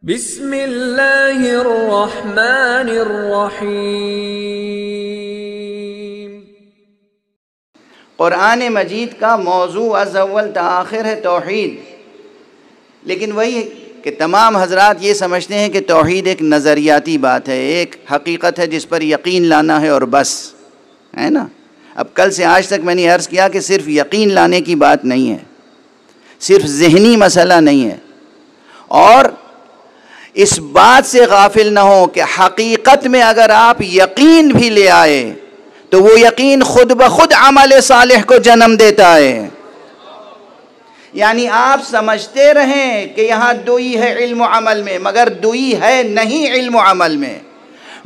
بسم اللہ الرحمن الرحیم۔ قرآن مجید کا موضوع از اول تا آخر ہے توحید، لیکن وہی کہ تمام حضرات یہ سمجھتے ہیں کہ توحید ایک نظریاتی بات ہے، ایک حقیقت ہے جس پر یقین لانا ہے اور بس، ہے نا۔ اب کل سے آج تک میں نے عرض کیا کہ صرف یقین لانے کی بات نہیں ہے، صرف ذہنی مسئلہ نہیں ہے، اور اس بات سے غافل نہ ہو کہ حقیقت میں اگر آپ یقین بھی لے آئے تو وہ یقین خود بخود عمل صالح کو جنم دیتا ہے۔ یعنی آپ سمجھتے رہیں کہ یہاں دوئی ہے علم و عمل میں، مگر دوئی ہے نہیں علم و عمل میں۔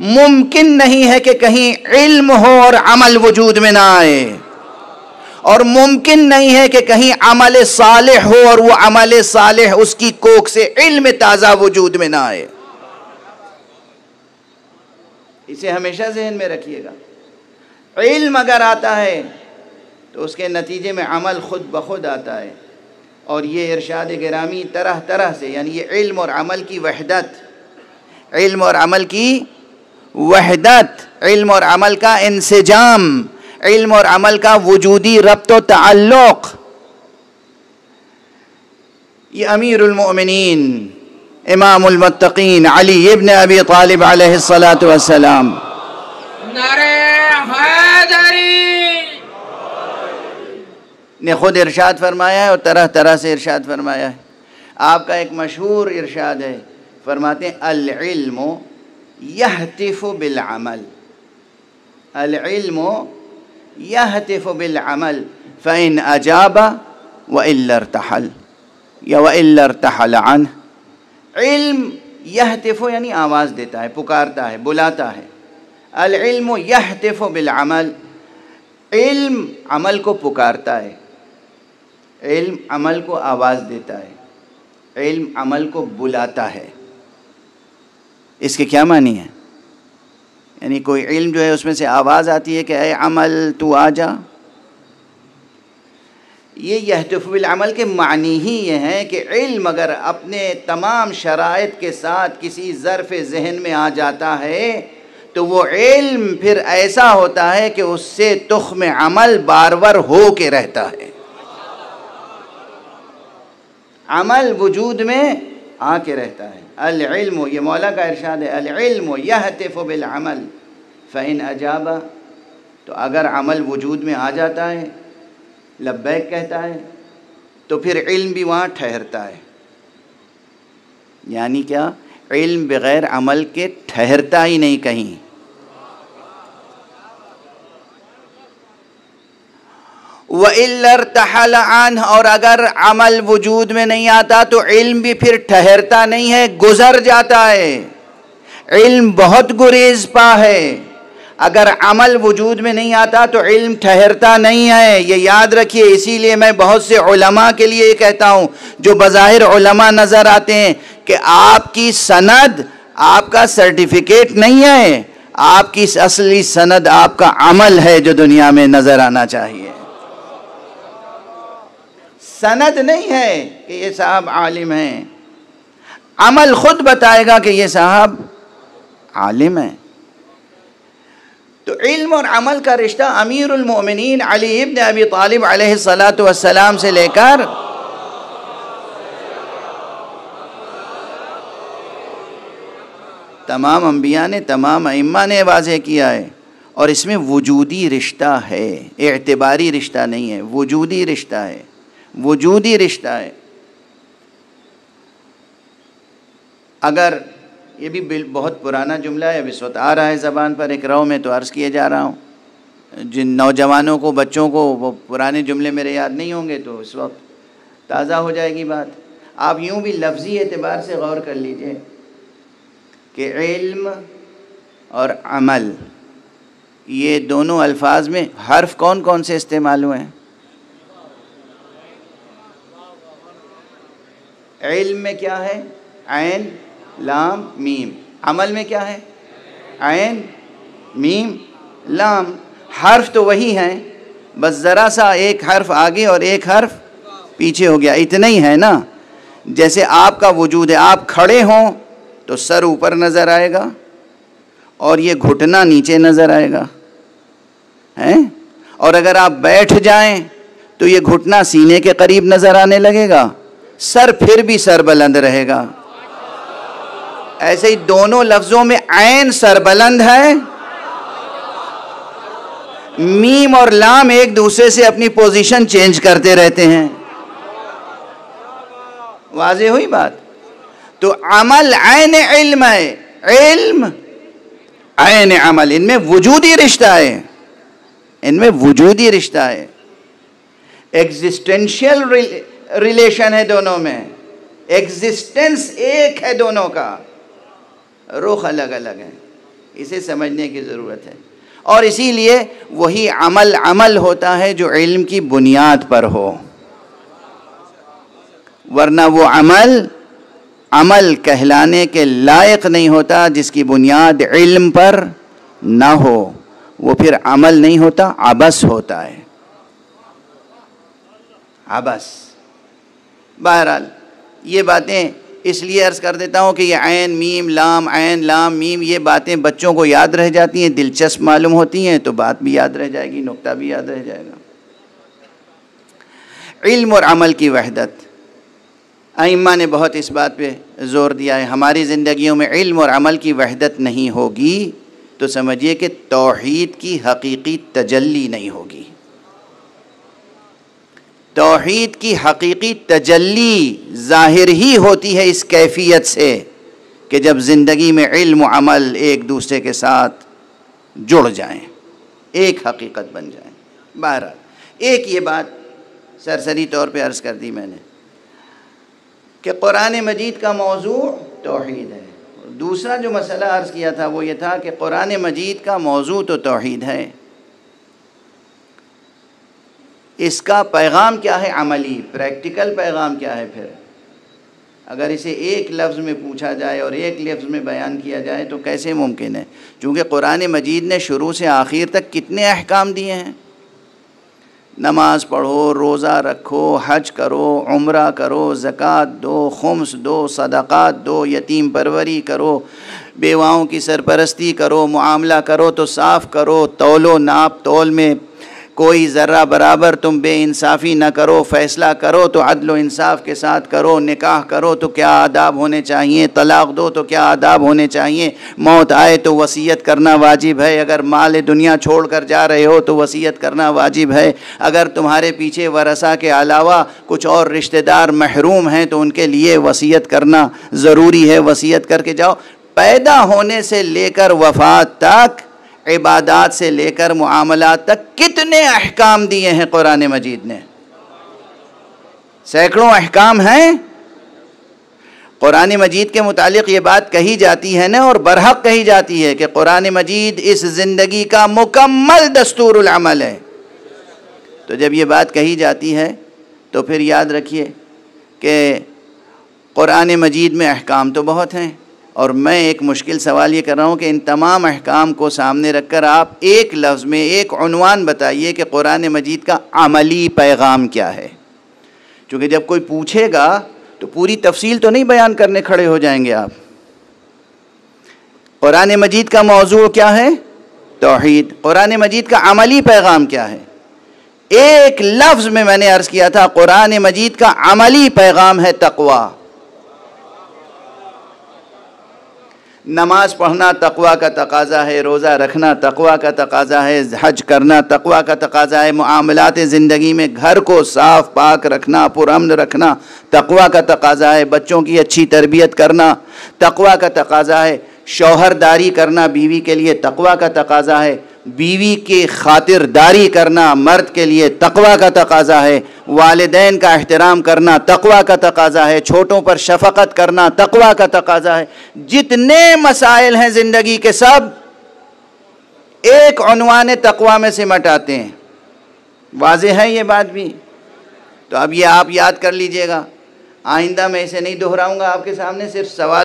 ممکن نہیں ہے کہ کہیں علم ہو اور عمل وجود میں نہ آئے، اور ممکن نہیں ہے کہ کہیں عمل صالح ہو اور وہ عمل صالح اس کی کوکھ سے علم تازہ وجود میں نہ آئے۔ اسے ہمیشہ ذہن میں رکھیے گا۔ علم اگر آتا ہے تو اس کے نتیجے میں عمل خود بخود آتا ہے، اور یہ ارشاد گرامی طرح طرح سے، یعنی یہ علم اور عمل کی وحدت، علم اور عمل کی وحدت، علم اور عمل کا انسجام، علم اور عمل کا وجودی ربط و تعلق، یہ امیر المؤمنین امام المتقین علی ابن ابی طالب علیہ السلام نعرہ حیدری نے خود ارشاد فرمایا ہے، اور طرح طرح سے ارشاد فرمایا ہے۔ آپ کا ایک مشہور ارشاد ہے، فرماتے ہیں العلم یہتف بالعمل، العلم یہتف بالعمل فإن اجاب وإلا ارتحل یا وإلا ارتحل عنہ۔ علم یہتف یعنی آواز دیتا ہے، پکارتا ہے، بلاتا ہے۔ العلم یہتف بالعمل، علم عمل کو پکارتا ہے، علم عمل کو آواز دیتا ہے، علم عمل کو بلاتا ہے۔ اس کے کیا معنی ہے؟ یعنی کوئی علم جو ہے اس میں سے آواز آتی ہے کہ اے عمل تو آ جا۔ یہ یہتف بالعمل کے معنی ہی یہ ہیں کہ علم اگر اپنے تمام شرائط کے ساتھ کسی ظرف ذہن میں آ جاتا ہے تو وہ علم پھر ایسا ہوتا ہے کہ اس سے تخم عمل بارور ہو کے رہتا ہے، عمل وجود میں آ کے رہتا ہے۔ العلم، یہ مولا کا ارشاد ہے، العلم یہتف بالعمل فإن اجاب، تو اگر عمل وجود میں آ جاتا ہے، لبیک کہتا ہے، تو پھر علم بھی وہاں ٹھہرتا ہے۔ یعنی کیا؟ علم بغیر عمل کے ٹھہرتا ہی نہیں کہیں۔ وَإِلَّا ارْتَحَلَ عَنْهُ، اور اگر عمل وجود میں نہیں آتا تو علم بھی پھر ٹھہرتا نہیں ہے، گزر جاتا ہے۔ علم بہت گریز پا ہے، اگر عمل وجود میں نہیں آتا تو علم ٹھہرتا نہیں ہے، یہ یاد رکھیے۔ اسی لیے میں بہت سے علماء کے لیے یہ کہتا ہوں جو بظاہر علماء نظر آتے ہیں کہ آپ کی سند آپ کا سرٹیفکیٹ نہیں ہے، آپ کی اصلی سند آپ کا عمل ہے جو دنیا میں نظر آنا چاہیے۔ سند نہیں ہے کہ یہ صاحب عالم ہیں، عمل خود بتائے گا کہ یہ صاحب عالم ہیں۔ تو علم اور عمل کا رشتہ امیر المؤمنین علی ابن ابی طالب علیہ السلام سے لے کر تمام انبیاء نے، تمام ائمہ نے واضح کیا ہے، اور اس میں وجودی رشتہ ہے، اعتباری رشتہ نہیں ہے، وجودی رشتہ ہے، وجودی رشتہ ہے۔ اگر یہ بھی بہت پرانا جملہ ہے، اب اس وقت آ رہا ہے زبان پر اقراء میں، تو عرض کیے جا رہا ہوں۔ جن نوجوانوں کو، بچوں کو وہ پرانے جملے میرے یاد نہیں ہوں گے تو اس وقت تازہ ہو جائے گی بات۔ آپ یوں بھی لفظی اعتبار سے غور کر لیجئے کہ علم اور عمل، یہ دونوں الفاظ میں حرف کون کون سے استعمال ہوئے ہیں؟ علم میں کیا ہے؟ عین لام میم۔ عمل میں کیا ہے؟ عین میم لام۔ حرف تو وہی ہیں، بس ذرا سا ایک حرف آگے اور ایک حرف پیچھے ہو گیا، اتنا ہی ہے نا۔ جیسے آپ کا وجود ہے، آپ کھڑے ہوں تو سر اوپر نظر آئے گا اور یہ گھٹنا نیچے نظر آئے گا، اور اگر آپ بیٹھ جائیں تو یہ گھٹنا سینے کے قریب نظر آنے لگے گا، سر پھر بھی سر بلند رہے گا۔ ایسے ہی دونوں لفظوں میں عین سر بلند ہے، میم اور لام ایک دوسرے سے اپنی پوزیشن چینج کرتے رہتے ہیں۔ واضح ہوئی بات؟ تو عمل عین علم ہے، علم عین عمل، ان میں وجودی رشتہ ہے، ان میں وجودی رشتہ ہے، ایگزسٹینشیل ریلیشن ہے دونوں میں، ایگزسٹنس ایک ہے دونوں کا، رخ الگ الگ ہے۔ اسے سمجھنے کی ضرورت ہے، اور اسی لیے وہی عمل ہوتا ہے جو علم کی بنیاد پر ہو، ورنہ وہ عمل کہلانے کے لائق نہیں ہوتا جس کی بنیاد علم پر نہ ہو، وہ پھر عمل نہیں ہوتا، عبث ہوتا ہے، عبث۔ بہرحال یہ باتیں اس لیے عرض کر دیتا ہوں کہ یہ عین میم لام، عین لام میم، یہ باتیں بچوں کو یاد رہ جاتی ہیں، دلچسپ معلوم ہوتی ہیں، تو بات بھی یاد رہ جائے گی، نقطہ بھی یاد رہ جائے گا۔ علم اور عمل کی وحدت، ائمہ نے بہت اس بات پہ زور دیا ہے۔ ہماری زندگیوں میں علم اور عمل کی وحدت نہیں ہوگی تو سمجھیے کہ توحید کی حقیقی تجلی نہیں ہوگی۔ توحید کی حقیقی تجلی ظاہر ہی ہوتی ہے اس کیفیت سے کہ جب زندگی میں علم و عمل ایک دوسرے کے ساتھ جڑ جائیں، ایک حقیقت بن جائیں۔ بہرحال ایک یہ بات سرسری طور پہ عرض کر دی میں نے کہ قرآن مجید کا موضوع توحید ہے۔ دوسرا جو مسئلہ عرض کیا تھا وہ یہ تھا کہ قرآن مجید کا موضوع تو توحید ہے، اس کا پیغام کیا ہے؟ عملی، پریکٹیکل پیغام کیا ہے؟ پھر اگر اسے ایک لفظ میں پوچھا جائے اور ایک لفظ میں بیان کیا جائے تو کیسے ممکن ہے؟ چونکہ قرآن مجید نے شروع سے آخر تک کتنے احکام دیے ہیں، نماز پڑھو، روزہ رکھو، حج کرو، عمرہ کرو، زکوٰۃ دو، خمس دو، صدقات دو، یتیم پروری کرو، بیواؤں کی سرپرستی کرو، معاملہ کرو تو صاف کرو، تولو ناپ تول میں کوئی ذرہ برابر تم بے انصافی نہ کرو، فیصلہ کرو تو عدل و انصاف کے ساتھ کرو، نکاح کرو تو کیا آداب ہونے چاہیے، طلاق دو تو کیا آداب ہونے چاہیے، موت آئے تو وصیت کرنا واجب ہے، اگر مال دنیا چھوڑ کر جا رہے ہو تو وصیت کرنا واجب ہے، اگر تمہارے پیچھے ورثہ کے علاوہ کچھ اور رشتہ دار محروم ہیں تو ان کے لیے وصیت کرنا ضروری ہے، وصیت کر کے جاؤ۔ پیدا ہونے سے لے کر وفات تک، عبادات سے لے کر معاملات تک کتنے احکام دیے ہیں قرآن مجید نے؟ سینکڑوں احکام ہیں۔ قرآن مجید کے متعلق یہ بات کہی جاتی ہے نا، اور برحق کہی جاتی ہے کہ قرآن مجید اس زندگی کا مکمل دستور العمل ہے۔ تو جب یہ بات کہی جاتی ہے تو پھر یاد رکھیے کہ قرآن مجید میں احکام تو بہت ہیں، اور میں ایک مشکل سوال یہ کر رہا ہوں کہ ان تمام احکام کو سامنے رکھ کر آپ ایک لفظ میں ایک عنوان بتائیے کہ قرآن مجید کا عملی پیغام کیا ہے۔ چونکہ جب کوئی پوچھے گا تو پوری تفصیل تو نہیں بیان کرنے کھڑے ہو جائیں گے آپ۔ قرآن مجید کا موضوع کیا ہے؟ توحید۔ قرآن مجید کا عملی پیغام کیا ہے؟ ایک لفظ میں نے عرض کیا تھا، قرآن مجید کا عملی پیغام ہے تقوی۔ نماز پڑھنا تقوی کا تقاضا ہے، روزہ رکھنا تقوی کا تقاضا ہے، حج کرنا تقوی کا تقاضا ہے، معاملات زندگی میں گھر کو صاف پاک رکھنا، پرامن رکھنا تقوی کا تقاضا ہے، بچوں کی اچھی تربیت کرنا تقوی کا تقاضا ہے، شوہر داری کرنا بیوی کے لیے تقوی کا تقاضا ہے، بیوی کی خاطر داری کرنا مرد کے لیے تقوی کا تقاضا ہے، والدین کا احترام کرنا تقوی کا تقاضا ہے، چھوٹوں پر شفقت کرنا تقوی کا تقاضا ہے۔ جتنے مسائل ہیں زندگی کے سب ایک عنوان تقوی میں سمٹ آتے ہیں۔ واضح ہے یہ بات بھی؟ تو اب یہ آپ یاد کر لیجئے گا، آئندہ میں اسے نہیں دہراؤں گا آپ کے سامنے، صرف سوال